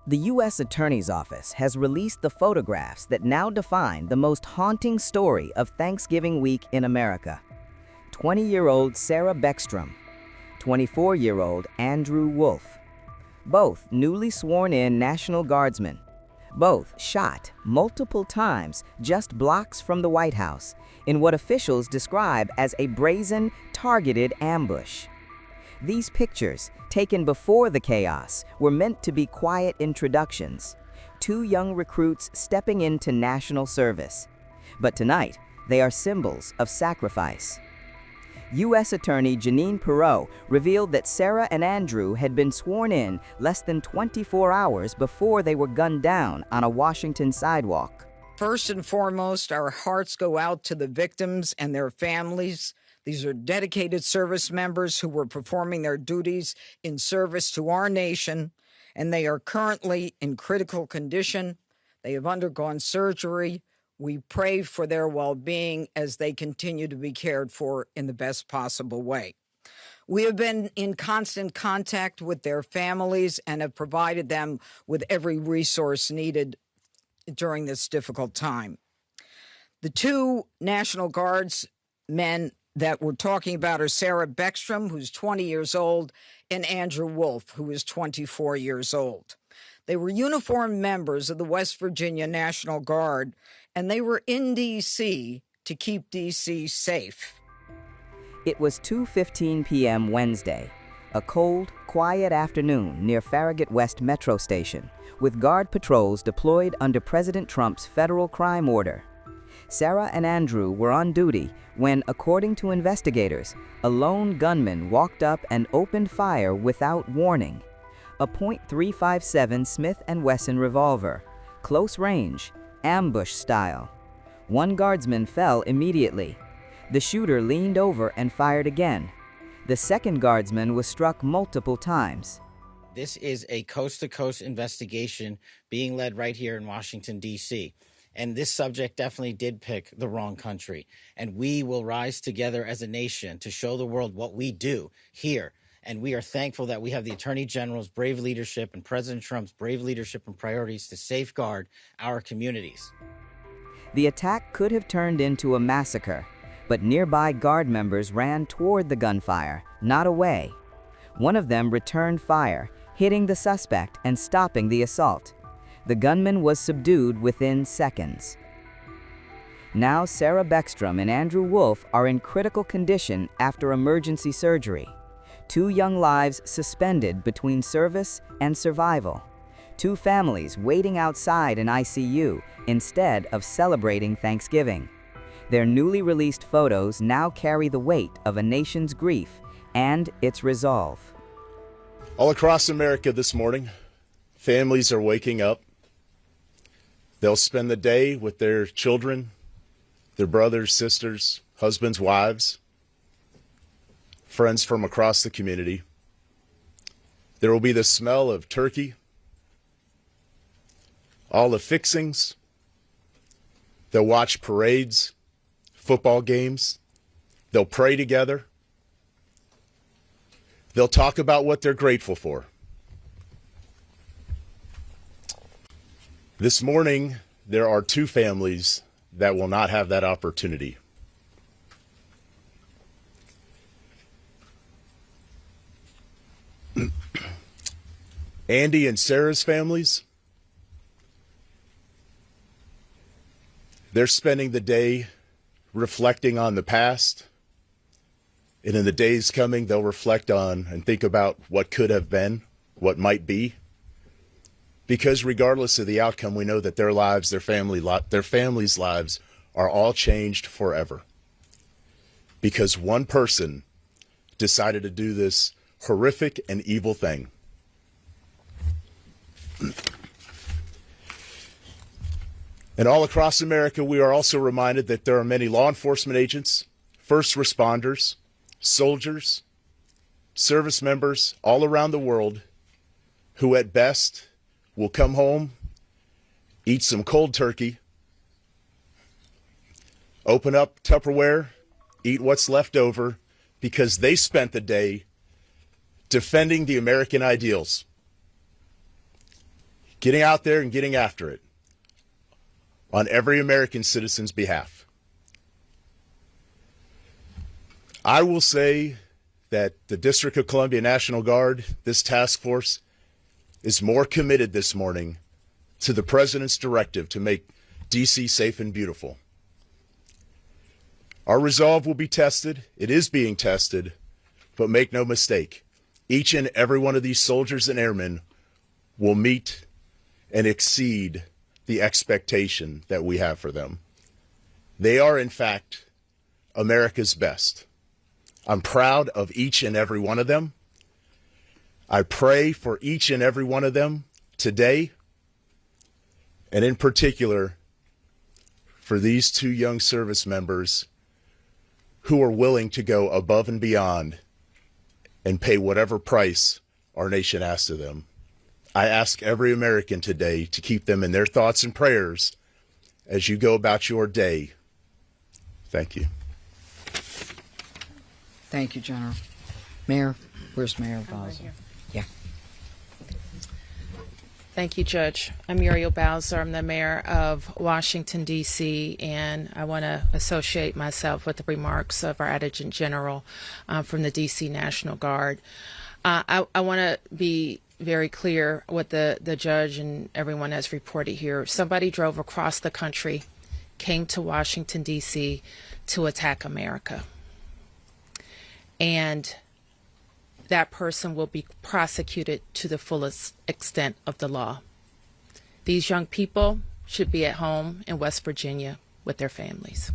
The U.S. Attorney's Office has released the photographs that now define the most haunting story of Thanksgiving week in America. 20-year-old Sarah Beckstrom, 24-year-old Andrew Wolfe, both newly sworn-in National Guardsmen, both shot multiple times just blocks from the White House in what officials describe as a brazen, targeted ambush. These pictures, taken before the chaos, were meant to be quiet introductions, two young recruits stepping into national service. But tonight, they are symbols of sacrifice. U.S. Attorney Jeanine Pirro revealed that Sarah and Andrew had been sworn in less than 24 hours before they were gunned down on a Washington sidewalk. First and foremost, our hearts go out to the victims and their families. These are dedicated service members who were performing their duties in service to our nation, and they are currently in critical condition. They have undergone surgery. We pray for their well-being as they continue to be cared for in the best possible way. We have been in constant contact with their families and have provided them with every resource needed during this difficult time. The two National Guardsmen that we're talking about are Sarah Beckstrom, who's 20 years old, and Andrew Wolfe, who is 24 years old. They were uniformed members of the West Virginia National Guard, and they were in D.C. to keep D.C. safe. It was 2:15 p.m. Wednesday, a cold, quiet afternoon near Farragut West Metro Station, with guard patrols deployed under President Trump's federal crime order. Sarah and Andrew were on duty when, according to investigators, a lone gunman walked up and opened fire without warning. A .357 Smith & Wesson revolver, close range, ambush style. One guardsman fell immediately. The shooter leaned over and fired again. The second guardsman was struck multiple times. This is a coast-to-coast investigation being led right here in Washington, D.C., and this subject definitely did pick the wrong country. And we will rise together as a nation to show the world what we do here. And we are thankful that we have the Attorney General's brave leadership and President Trump's brave leadership and priorities to safeguard our communities. The attack could have turned into a massacre, but nearby guard members ran toward the gunfire, not away. One of them returned fire, hitting the suspect and stopping the assault. The gunman was subdued within seconds. Now Sarah Beckstrom and Andrew Wolfe are in critical condition after emergency surgery. Two young lives suspended between service and survival. Two families waiting outside an ICU instead of celebrating Thanksgiving. Their newly released photos now carry the weight of a nation's grief and its resolve. All across America this morning, families are waking up. They'll spend the day with their children, their brothers, sisters, husbands, wives, friends from across the community. There will be the smell of turkey, all the fixings. They'll watch parades, football games. They'll pray together. They'll talk about what they're grateful for. This morning, there are two families that will not have that opportunity. Andy and Sarah's families, they're spending the day reflecting on the past, and in the days coming, they'll reflect on and think about what could have been, what might be. Because regardless of the outcome, we know that their lives, their families' lives are all changed forever. Because one person decided to do this horrific and evil thing. And all across America, we are also reminded that there are many law enforcement agents, first responders, soldiers, service members all around the world who at best will come home, eat some cold turkey, open up Tupperware, eat what's left over, because they spent the day defending the American ideals. getting out there and getting after it on every American citizen's behalf. I will say that the District of Columbia National Guard, this task force, is more committed this morning to the President's directive to make D.C. safe and beautiful. Our resolve will be tested. It is being tested, but make no mistake, each and every one of these soldiers and airmen will meet and exceed the expectation that we have for them. They are, in fact, America's best. I'm proud of each and every one of them. I pray for each and every one of them today, and in particular for these two young service members who are willing to go above and beyond and pay whatever price our nation asks of them. I ask every American today to keep them in their thoughts and prayers as you go about your day. Thank you. Thank you, General. Mayor, where's Mayor Bowser? Yeah. Thank you, Judge. I'm Muriel Bowser. I'm the mayor of Washington, D.C., and I want to associate myself with the remarks of our Adjutant General from the D.C. National Guard. I want to be very clear what the judge and everyone has reported here. Somebody drove across the country, came to Washington, D.C. to attack America. And that person will be prosecuted to the fullest extent of the law. These young people should be at home in West Virginia with their families.